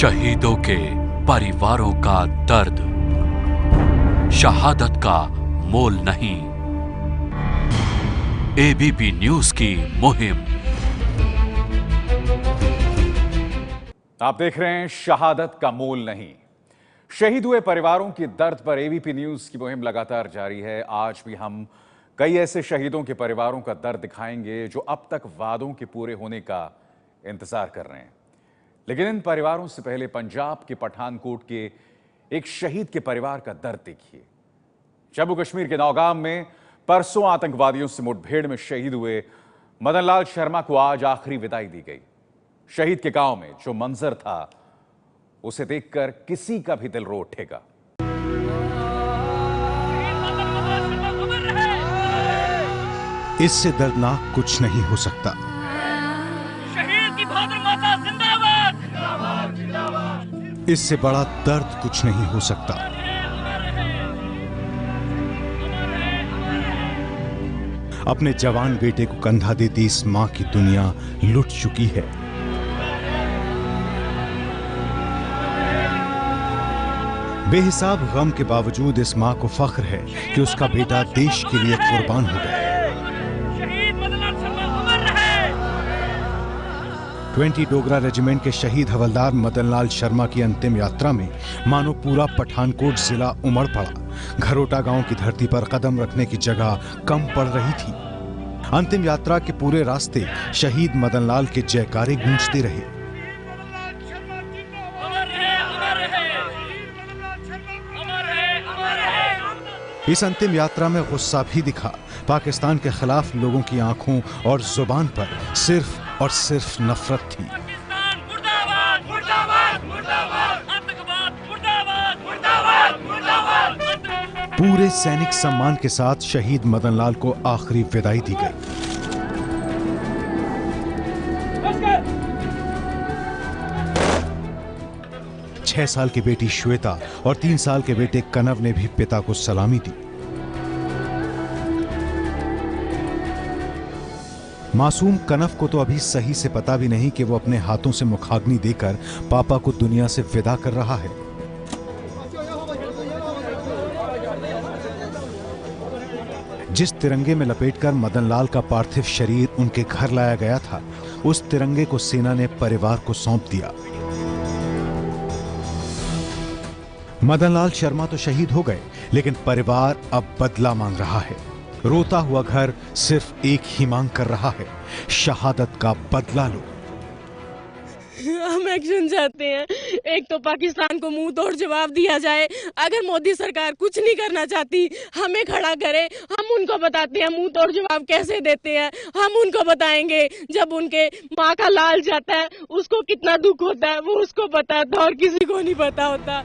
शहीदों के परिवारों का दर्द, शहादत का मोल नहीं। एबीपी न्यूज की मुहिम। आप देख रहे हैं शहादत का मोल नहीं। शहीद हुए परिवारों की दर्द पर एबीपी न्यूज की मुहिम लगातार जारी है। आज भी हम कई ऐसे शहीदों के परिवारों का दर्द दिखाएंगे जो अब तक वादों के पूरे होने का इंतजार कर रहे हैं। लेकिन इन परिवारों से पहले पंजाब के पठानकोट के एक शहीद के परिवार का दर्द देखिए। जम्मू कश्मीर के नौगाम में परसों आतंकवादियों से मुठभेड़ में शहीद हुए मदन लाल शर्मा को आज आखिरी विदाई दी गई। शहीद के गांव में जो मंजर था उसे देखकर किसी का भी दिल रो उठेगा। इससे दर्दनाक कुछ नहीं हो सकता। शहीद की भादर माता जिंदाबाद, जिंदाबाद, जिंदाबाद। इससे बड़ा दर्द कुछ नहीं हो सकता। अपने जवान बेटे को कंधा देती इस मां की दुनिया लुट चुकी है। बेहिसाब गम के बावजूद इस मां को फख्र है कि उसका बेटा देश के लिए कुर्बान हो गया। 20 डोगरा रेजिमेंट के शहीद हवलदार मदन लाल शर्मा की अंतिम यात्रा में मानो पूरा पठानकोट जिला उमड़ पड़ा। घरोटा गांव की धरती पर कदम रखने की जगह कम पड़ रही थी। अंतिम यात्रा के पूरे रास्ते शहीद मदन लाल के जयकारे गूंजते रहे। इस अंतिम यात्रा में गुस्सा भी दिखा। पाकिस्तान के खिलाफ लोगों की आंखों और जुबान पर सिर्फ और सिर्फ नफरत थी। पूरे सैनिक सम्मान के साथ शहीद मदन लाल को आखिरी विदाई दी गई। छह साल की बेटी श्वेता और 3 साल के बेटे कनव ने भी पिता को सलामी दी। मासूम कनव को तो अभी सही से पता भी नहीं कि वो अपने हाथों से मुखाग्नि देकर पापा को दुनिया से विदा कर रहा है। जिस तिरंगे में लपेटकर मदन लाल का पार्थिव शरीर उनके घर लाया गया था, उस तिरंगे को सेना ने परिवार को सौंप दिया। मदन लाल शर्मा तो शहीद हो गए, लेकिन परिवार अब बदला मांग रहा है। रोता हुआ घर सिर्फ एक ही मांग कर रहा है, शहादत का बदला लो। हम एक्शन चाहते हैं। एक तो पाकिस्तान को मुंह तोड़ जवाब दिया जाए। अगर मोदी सरकार कुछ नहीं करना चाहती, हमें खड़ा करे। हम उनको बताते हैं मुंह तोड़ जवाब कैसे देते हैं। हम उनको बताएंगे जब उनके माँ का लाल जाता है उसको कितना दुख होता है, वो उसको बताता और किसी को नहीं पता होता।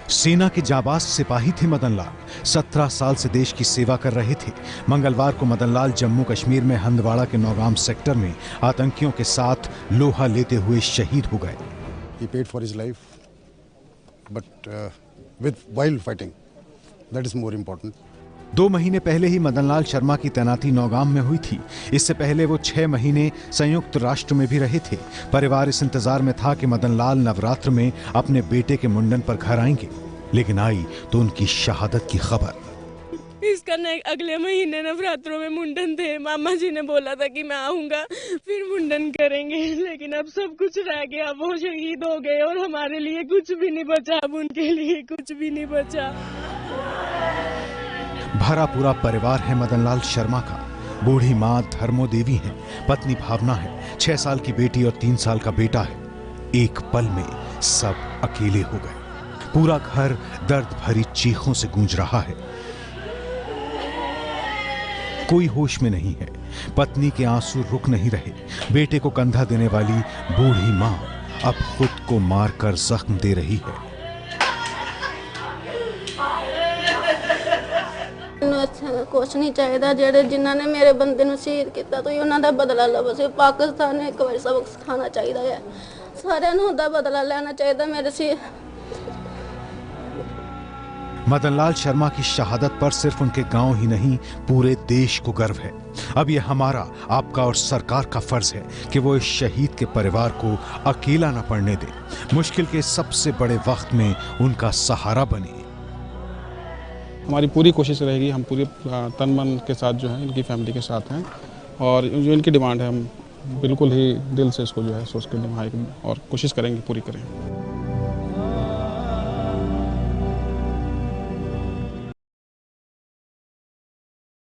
सेना के जाबाज सिपाही थे मदन लाल। 17 साल से देश की सेवा कर रहे थे। मंगलवार को मदन लाल जम्मू कश्मीर में हंदवाड़ा के नौगाम सेक्टर में आतंकियों के साथ लोहा लेते हुए शहीद हो गए। He paid for his life, but while fighting, that is more important. 2 महीने पहले ही मदन लाल शर्मा की तैनाती नौगाम में हुई थी। इससे पहले वो 6 महीने संयुक्त राष्ट्र में भी रहे थे। परिवार इस इंतजार में था कि मदन लाल नवरात्र में अपने बेटे के मुंडन पर घर आएंगे, लेकिन आई तो उनकी शहादत की खबर। इसका अगले महीने नवरात्रों में मुंडन थे। मामा जी ने बोला था कि मैं आऊंगा फिर मुंडन करेंगे, लेकिन अब सब कुछ रह गया। वो शहीद हो गए और हमारे लिए कुछ भी नहीं बचा। अब उनके लिए कुछ भी नहीं बचा। भरा पूरा परिवार है मदन लाल शर्मा का। बूढ़ी माँ धर्मो देवी है, पत्नी भावना है, 6 साल की बेटी और 3 साल का बेटा है। एक पल में सब अकेले हो गए। पूरा घर दर्द भरी चीखों से गूंज रहा है। कोई होश में नहीं है। पत्नी के आंसू रुक नहीं रहे। बेटे को कंधा देने वाली बूढ़ी माँ अब खुद को मारकर जख्म दे रही है। कुछ नहीं चाहिए। जेडे जिन्होंने मेरे बंदे नूं शहीद किया तो उन्होंने बदला लवो। पाकिस्तान ने एक बार सबक सिखाना चाहिए है। सारे नूं उहदा बदला लेना चाहिए। मेरे से मदनलाल शर्मा की शहादत पर सिर्फ उनके गांव ही नहीं पूरे देश को गर्व है। अब ये हमारा, आपका और सरकार का फर्ज है कि वो इस शहीद के परिवार को अकेला न पड़ने दे, मुश्किल के सबसे बड़े वक्त में उनका सहारा बने। हमारी पूरी कोशिश रहेगी, हम पूरे तन मन के साथ जो है इनकी फैमिली के साथ हैं और जो इनकी डिमांड है हम बिल्कुल ही दिल से इसको जो है सोच के निभाएंगे और कोशिश करेंगे पूरी करें।